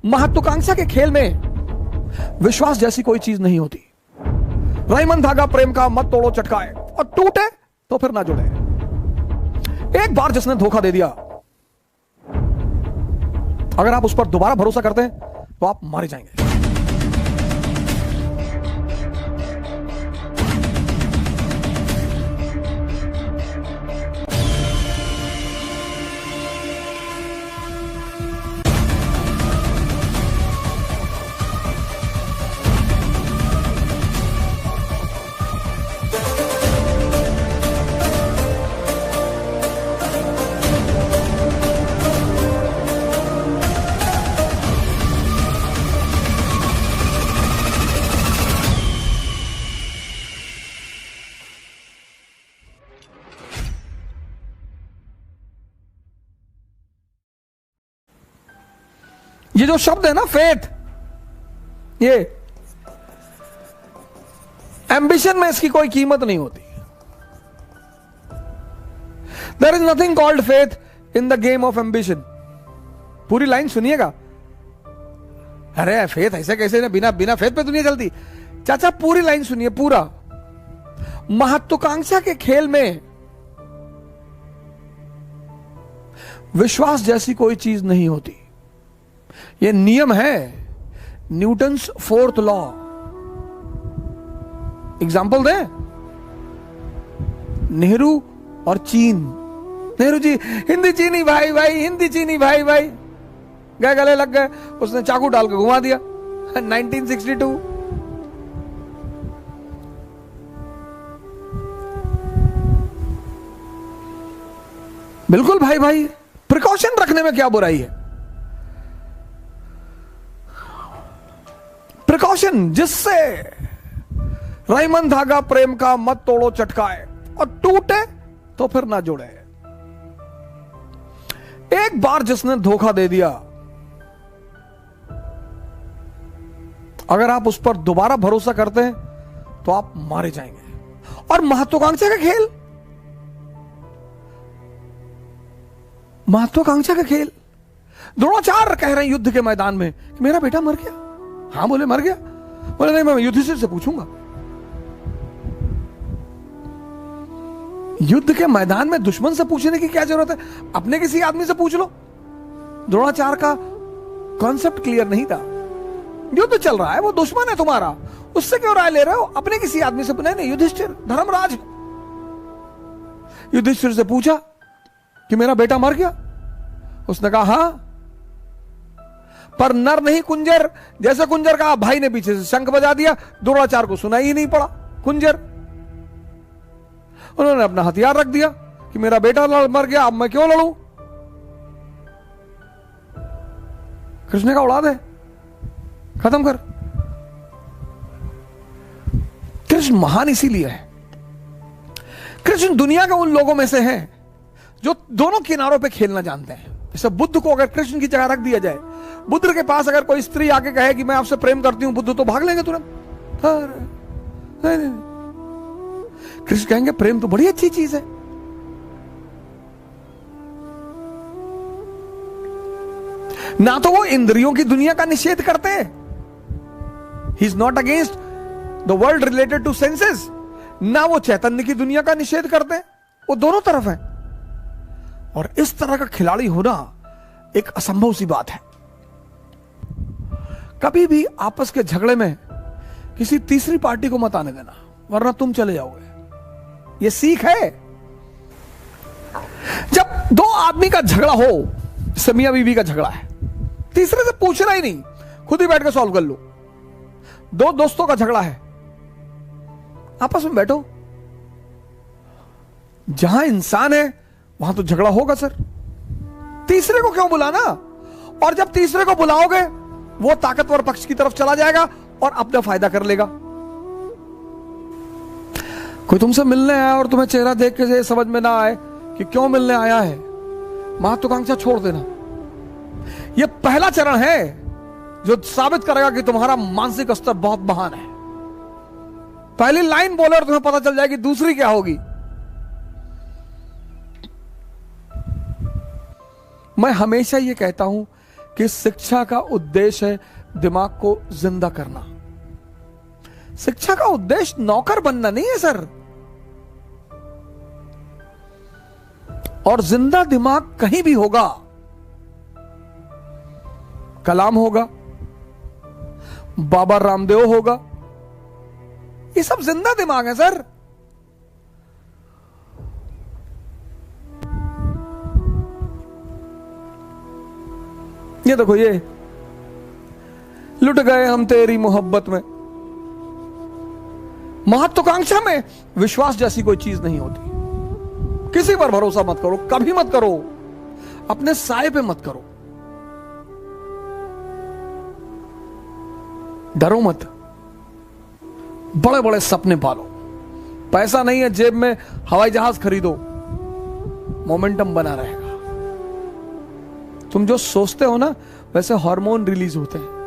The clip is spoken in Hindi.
महत्वाकांक्षा के खेल में विश्वास जैसी कोई चीज नहीं होती। रहीमन धागा प्रेम का मत तोड़ो चटकाए, और टूटे तो फिर ना जुड़े। एक बार जिसने धोखा दे दिया, अगर आप उस पर दोबारा भरोसा करते हैं तो आप मारे जाएंगे। ये जो शब्द है ना फेथ, ये एम्बिशन में इसकी कोई कीमत नहीं होती। There is nothing called faith in the game of ambition. पूरी लाइन सुनिएगा। अरे फेथ ऐसे कैसे ना, बिना बिना फेथ पे दुनिया चलती। चाचा पूरी लाइन सुनिए, पूरा। महत्वाकांक्षा के खेल में विश्वास जैसी कोई चीज नहीं होती। यह नियम है, न्यूटन्स फोर्थ लॉ। एग्जाम्पल दें, नेहरू और चीन। नेहरू जी हिंदी चीनी भाई भाई, हिंदी चीनी भाई भाई, गए गले लग गए। उसने चाकू डाल के घुमा दिया 1962। बिल्कुल भाई भाई, प्रिकॉशन रखने में क्या बुराई है। प्रिकॉशन जिससे रहीमन धागा प्रेम का मत तोड़ो चटकाए, और टूटे तो फिर ना जुड़े। एक बार जिसने धोखा दे दिया, अगर आप उस पर दोबारा भरोसा करते हैं तो आप मारे जाएंगे। और महत्वाकांक्षा का खेल, महत्वाकांक्षा का खेल। द्रोणाचार्य कह रहे हैं युद्ध के मैदान में कि मेरा बेटा मर गया। हाँ बोले मर गया। बोले नहीं, मैं युधिष्ठिर से पूछूंगा। युद्ध के मैदान में दुश्मन से पूछने की क्या जरूरत है, अपने किसी आदमी से पूछ लो। द्रोणाचार्य का कॉन्सेप्ट क्लियर नहीं था। युद्ध चल रहा है, वो दुश्मन है तुम्हारा, उससे क्यों राय ले रहे हो, अपने किसी आदमी से। नहीं, युधिष्ठिर धर्मराज। युधिष्ठिर से पूछा कि मेरा बेटा मर गया। उसने कहा हाँ, पर नर नहीं कुंजर। जैसे कुंजर का भाई ने पीछे से शंख बजा दिया, द्रोणाचार्य को सुनाई ही नहीं पड़ा कुंजर। उन्होंने अपना हथियार रख दिया कि मेरा बेटा मर गया, अब मैं क्यों लड़ूं। कृष्ण का उड़ा दे, खत्म कर। कृष्ण महान इसीलिए है। कृष्ण दुनिया के उन लोगों में से हैं जो दोनों किनारों पे खेलना जानते हैं। जैसे बुद्ध को अगर कृष्ण की जगह रख दिया जाए, बुद्ध के पास अगर कोई स्त्री आके कहे कि मैं आपसे प्रेम करती हूं, बुद्ध तो भाग लेंगे तुरंत। नहीं। कृष्ण कहेंगे प्रेम तो बड़ी अच्छी चीज है। ना तो वो इंद्रियों की दुनिया का निषेध करते हैं, he is not against the world related to senses, ना वो चैतन्य की दुनिया का निषेध करते हैं। वो दोनों तरफ है। और इस तरह का खिलाड़ी होना एक असंभव सी बात है। कभी भी आपस के झगड़े में किसी तीसरी पार्टी को मत आने देना, वरना तुम चले जाओगे। यह सीख है। जब दो आदमी का झगड़ा हो, जैसे मियां बीवी का झगड़ा है, तीसरे से पूछना ही नहीं, खुद ही बैठ के सॉल्व कर लो। दो दोस्तों का झगड़ा है, आपस में बैठो। जहां इंसान है वहां तो झगड़ा होगा सर। तीसरे को क्यों बुलाना। और जब तीसरे को बुलाओगे, वो ताकतवर पक्ष की तरफ चला जाएगा और अपना फायदा कर लेगा। कोई तुमसे मिलने आया और तुम्हें चेहरा देख के समझ में ना आए कि क्यों मिलने आया है, महत्वाकांक्षा छोड़ देना। यह पहला चरण है जो साबित करेगा कि तुम्हारा मानसिक स्तर बहुत महान है। पहली लाइन बोले और तुम्हें पता चल जाएगी दूसरी क्या होगी। मैं हमेशा यह कहता हूं कि शिक्षा का उद्देश्य है दिमाग को जिंदा करना। शिक्षा का उद्देश्य नौकर बनना नहीं है सर। और जिंदा दिमाग कहीं भी होगा, कलाम होगा, बाबा रामदेव होगा, ये सब जिंदा दिमाग है सर। ये देखो, ये लुट गए हम तेरी मोहब्बत में। महत्वाकांक्षा में विश्वास जैसी कोई चीज नहीं होती। किसी पर भरोसा मत करो, कभी मत करो, अपने साए पे मत करो, डरो मत, बड़े बड़े सपने पालो। पैसा नहीं है जेब में, हवाई जहाज खरीदो, मोमेंटम बना रहेगा। तुम जो सोचते हो ना, वैसे हार्मोन रिलीज होते हैं।